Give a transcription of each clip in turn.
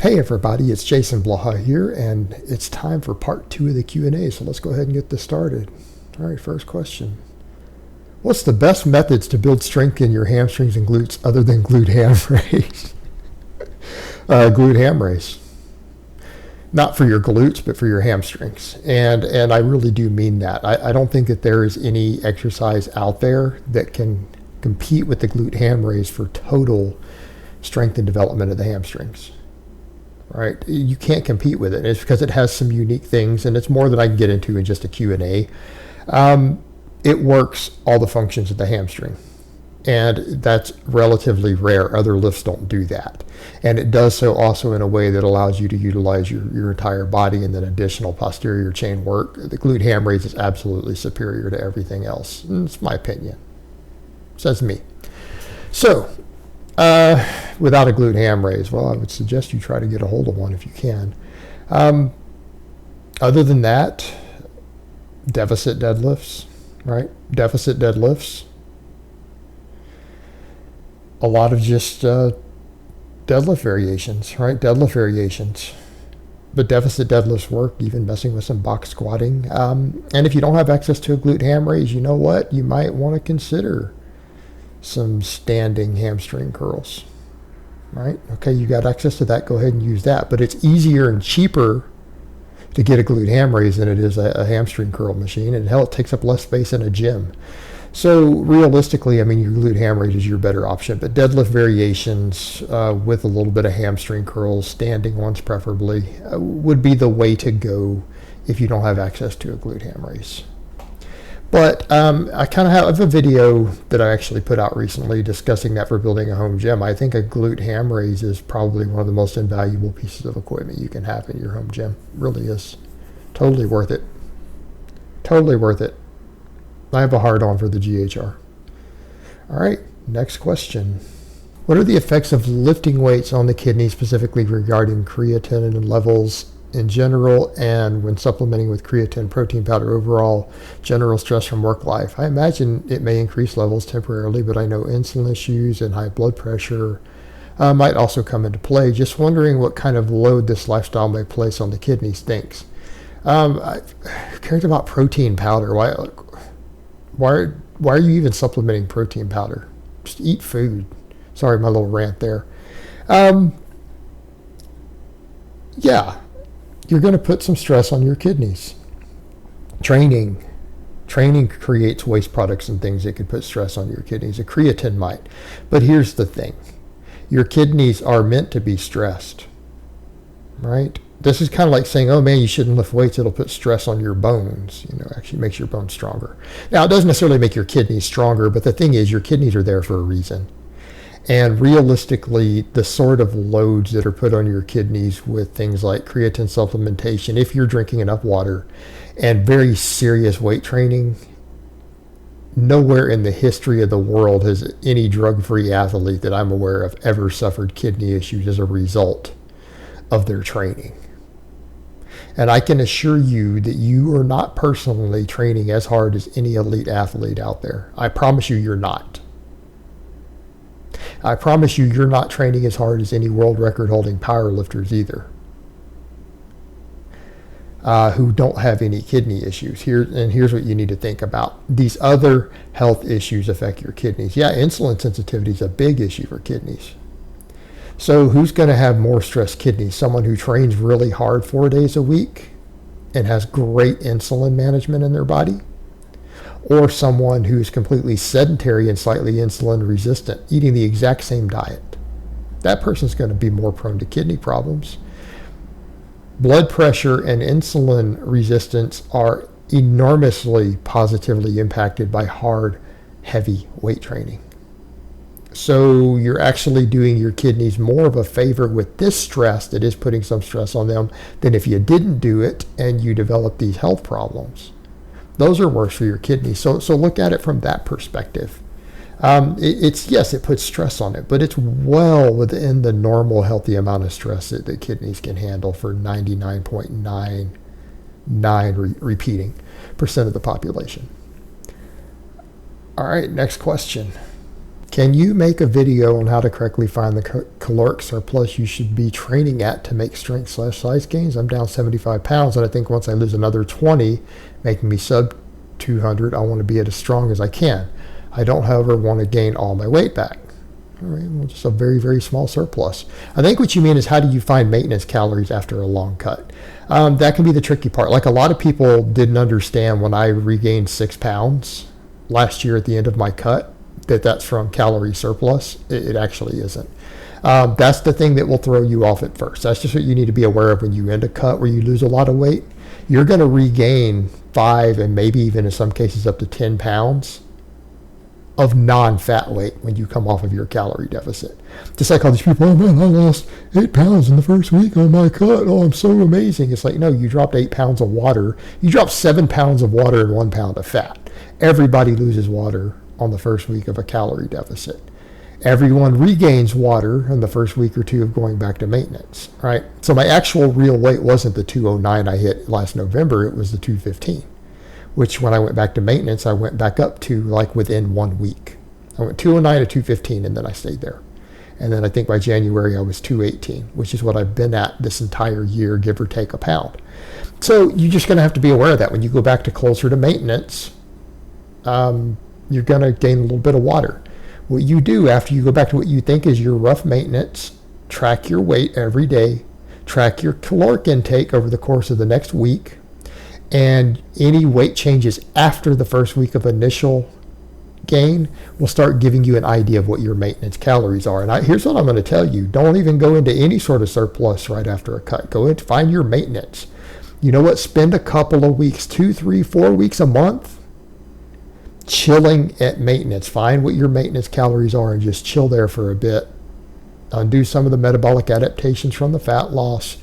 Hey everybody, it's Jason Blaha here, and it's time for part 2 of the Q&A, so let's go ahead and get this started. All right, first question. What's the best methods to build strength in your hamstrings and glutes other than glute ham raise? Glute ham raise. Not for your glutes, but for your hamstrings. And I really do mean that. I don't think that there is any exercise out there that can compete with the glute ham raise for total strength and development of the hamstrings. Right? You can't compete with it. It's because it has some unique things, and it's more than I can get into in just a Q&A. It works all the functions of the hamstring, and that's relatively rare. Other lifts don't do that. And it does so also in a way that allows you to utilize your entire body and then additional posterior chain work. The glute ham raise is absolutely superior to everything else. And it's my opinion. Says me. So, without a glute ham raise, well, I would suggest you try to get a hold of one if you can. Other than that, deficit deadlifts, right? Deficit deadlifts. A lot of just deadlift variations, right? Deadlift variations. But deficit deadlifts work, even messing with some box squatting. And if you don't have access to a glute ham raise, you know what? You might want to consider some standing hamstring curls, right? Okay, you got access to that, go ahead and use that. But it's easier and cheaper to get a glute ham raise than it is a hamstring curl machine. And hell, it takes up less space in a gym. So realistically, I mean, your glute ham raise is your better option. But deadlift variations with a little bit of hamstring curls, standing ones preferably, would be the way to go if you don't have access to a glute ham raise. But I kind of have a video that I actually put out recently discussing that for building a home gym. I think a glute ham raise is probably one of the most invaluable pieces of equipment you can have in your home gym. Really is. Totally worth it. Totally worth it. I have a hard-on for the GHR. All right, next question. What are the effects of lifting weights on the kidney, specifically regarding creatinine levels in general, and when supplementing with creatine protein powder, overall general stress from work life? I imagine it may increase levels temporarily, but I know insulin issues and high blood pressure might also come into play. Just wondering what kind of load this lifestyle may place on the kidneys. Thanks. Who cares about protein powder? Why are you even supplementing protein powder? Just eat food. Sorry, my little rant there. Yeah. You're going to put some stress on your kidneys. Training creates waste products and things that could put stress on your kidneys. A creatine might. But here's the thing. Your kidneys are meant to be stressed, right? This is kind of like saying, oh man, you shouldn't lift weights. It'll put stress on your bones. Actually makes your bones stronger. Now, it doesn't necessarily make your kidneys stronger, but the thing is, your kidneys are there for a reason. And realistically, the sort of loads that are put on your kidneys with things like creatine supplementation, if you're drinking enough water, and very serious weight training, nowhere in the history of the world has any drug-free athlete that I'm aware of ever suffered kidney issues as a result of their training. And I can assure you that you are not personally training as hard as any elite athlete out there. I promise you, you're not. I promise you, you're not training as hard as any world record holding powerlifters either, who don't have any kidney issues. Here's what you need to think about. These other health issues affect your kidneys. Yeah, insulin sensitivity is a big issue for kidneys. So who's going to have more stressed kidneys? Someone who trains really hard 4 days a week and has great insulin management in their body? Or someone who's completely sedentary and slightly insulin resistant, eating the exact same diet? That person's going to be more prone to kidney problems. Blood pressure and insulin resistance are enormously positively impacted by hard, heavy weight training. So you're actually doing your kidneys more of a favor with this stress that is putting some stress on them than if you didn't do it and you develop these health problems. Those are worse for your kidneys. So look at it from that perspective. Yes, it puts stress on it, but it's well within the normal healthy amount of stress that the kidneys can handle for 99.99 repeating % of the population. All right, next question. Can you make a video on how to correctly find the caloric surplus you should be training at to make strength/size gains? I'm down 75 pounds, and I think once I lose another 20, making me sub 200, I want to be as strong as I can. I don't, however, want to gain all my weight back. All right, well, just a very, very small surplus. I think what you mean is, how do you find maintenance calories after a long cut? That can be the tricky part. Like, a lot of people didn't understand when I regained 6 pounds last year at the end of my cut, that's from calorie surplus. It actually isn't. That's the thing that will throw you off at first. That's just what you need to be aware of when you end a cut where you lose a lot of weight. You're going to regain 5 and maybe even in some cases up to 10 pounds of non-fat weight when you come off of your calorie deficit. Just like all these people, oh man, I lost 8 pounds in the first week on my cut. Oh, I'm so amazing. It's like, no, you dropped 8 pounds of water. You dropped 7 pounds of water and 1 pound of fat. Everybody loses water on the first week of a calorie deficit. Everyone regains water in the first week or two of going back to maintenance, right? So my actual real weight wasn't the 209 I hit last November, it was the 215, which when I went back to maintenance, I went back up to like within 1 week. I went 209 to 215 and then I stayed there. And then I think by January I was 218, which is what I've been at this entire year, give or take a pound. So you're just going to have to be aware of that when you go back to closer to maintenance. You're going to gain a little bit of water. What you do after you go back to what you think is your rough maintenance, track your weight every day, track your caloric intake over the course of the next week, and any weight changes after the first week of initial gain will start giving you an idea of what your maintenance calories are. And here's what I'm going to tell you. Don't even go into any sort of surplus right after a cut. Go and find your maintenance. You know what? Spend a couple of weeks, 2, 3, 4 weeks, a month, chilling at maintenance. Find what your maintenance calories are and just chill there for a bit. Undo some of the metabolic adaptations from the fat loss,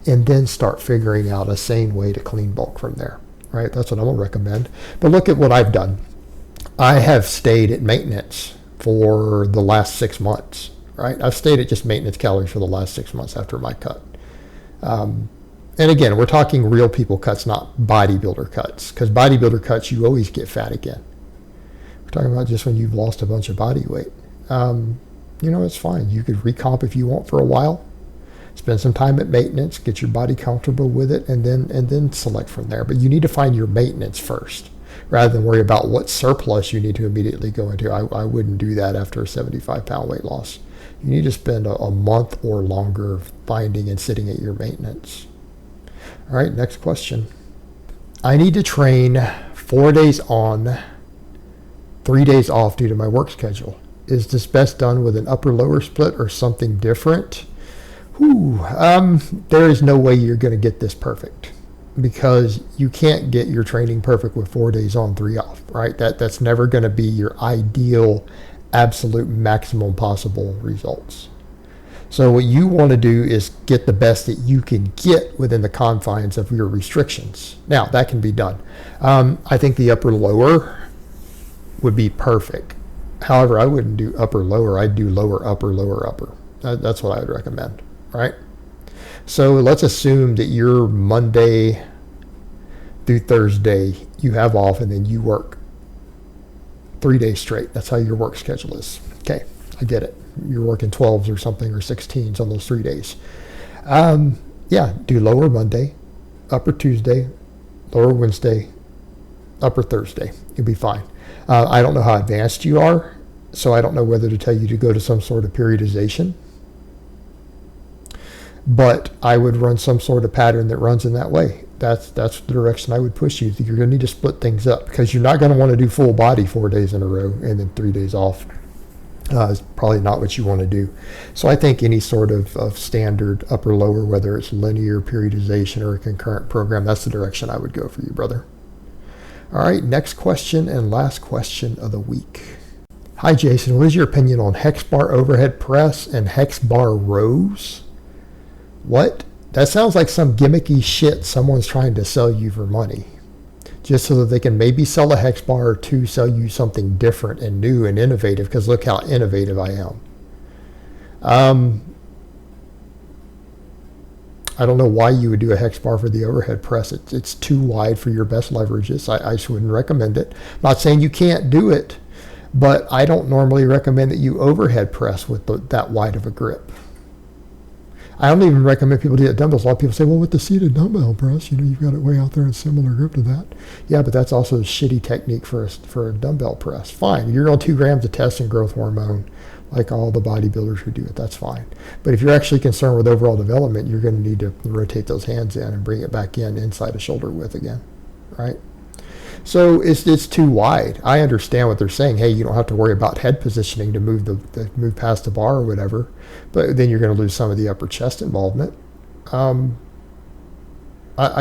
and then start figuring out a sane way to clean bulk from there. Right? That's what I'm going to recommend. But look at what I've done. I have stayed at maintenance for the last 6 months. Right? I've stayed at just maintenance calories for the last 6 months after my cut. And again, we're talking real people cuts, not bodybuilder cuts. Because bodybuilder cuts, you always get fat again. We're talking about just when you've lost a bunch of body weight. It's fine. You could recomp if you want for a while. Spend some time at maintenance, get your body comfortable with it, and then select from there. But you need to find your maintenance first, rather than worry about what surplus you need to immediately go into. I wouldn't do that after a 75-pound weight loss. You need to spend a month or longer finding and sitting at your maintenance. All right, next question. I need to train 4 days on, 3 days off due to my work schedule. Is this best done with an upper-lower split or something different? There is no way you're going to get this perfect, because you can't get your training perfect with 4 days on, 3 off, right? That's never going to be your ideal, absolute maximum possible results. So what you want to do is get the best that you can get within the confines of your restrictions. Now, that can be done. I think the upper-lower would be perfect. However, I wouldn't do upper-lower. I'd do lower-upper. That's what I would recommend, right? So let's assume that your Monday through Thursday you have off, and then you work 3 days straight. That's how your work schedule is. Okay, I get it. You're working 12s or something, or 16s on those 3 days. Do lower Monday, upper Tuesday, lower Wednesday, upper Thursday. You'll be fine. I don't know how advanced you are, so I don't know whether to tell you to go to some sort of periodization. But I would run some sort of pattern that runs in that way. That's the direction I would push you. You're going to need to split things up, because you're not going to want to do full body 4 days in a row and then 3 days off. Is probably not what you want to do. So I think any sort of standard upper-lower, whether it's linear, periodization, or a concurrent program, that's the direction I would go for you, brother. All right, next question and last question of the week. Hi, Jason. What is your opinion on hexabar overhead press and hexabar rows? What? That sounds like some gimmicky shit someone's trying to sell you for money, just so that they can maybe sell a hexabar or two, sell you something different and new and innovative, because look how innovative I am. I don't know why you would do a hexabar for the overhead press. It's too wide for your best leverages. I just wouldn't recommend it. I'm not saying you can't do it. But I don't normally recommend that you overhead press with that wide of a grip. I don't even recommend people do that dumbbells. A lot of people say, well, with the seated dumbbell press, you've got it way out there in similar grip to that. Yeah, but that's also a shitty technique for a dumbbell press. Fine, you're on 2 grams of testing growth hormone, like all the bodybuilders who do it. That's fine. But if you're actually concerned with overall development, you're going to need to rotate those hands in and bring it back in inside of shoulder width again, right? So it's too wide. I understand what they're saying. Hey, you don't have to worry about head positioning to move past the bar or whatever, but then you're going to lose some of the upper chest involvement. I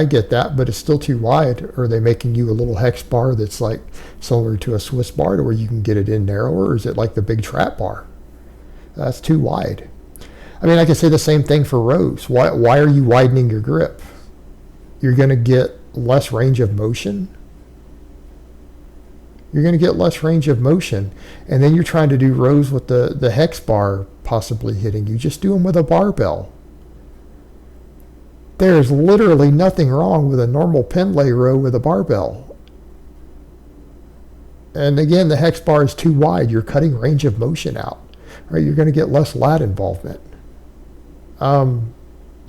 get that, but it's still too wide. Are they making you a little hex bar that's like similar to a Swiss bar to where you can get it in narrower, or is it like the big trap bar? That's too wide. I mean, I could say the same thing for rows. Why are you widening your grip? You're going to get less range of motion. You're going to get less range of motion, and then you're trying to do rows with the hex bar possibly hitting you. Just do them with a barbell. There's literally nothing wrong with a normal pin lay row with a barbell. And again, the hex bar is too wide. You're cutting range of motion out. Right? You're going to get less lat involvement. No,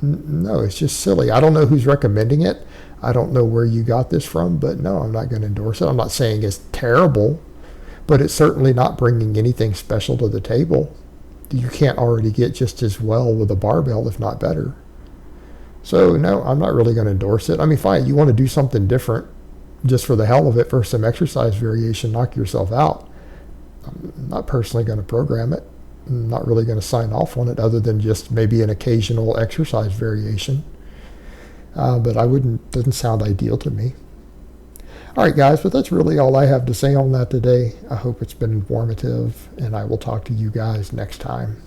it's just silly. I don't know who's recommending it. I don't know where you got this from, but no, I'm not going to endorse it. I'm not saying it's terrible, but it's certainly not bringing anything special to the table. You can't already get just as well with a barbell, if not better. So no, I'm not really going to endorse it. I mean, fine, you want to do something different just for the hell of it for some exercise variation, knock yourself out. I'm not personally going to program it. I'm not really going to sign off on it other than just maybe an occasional exercise variation. But doesn't sound ideal to me. All right, guys, but that's really all I have to say on that today. I hope it's been informative, and I will talk to you guys next time.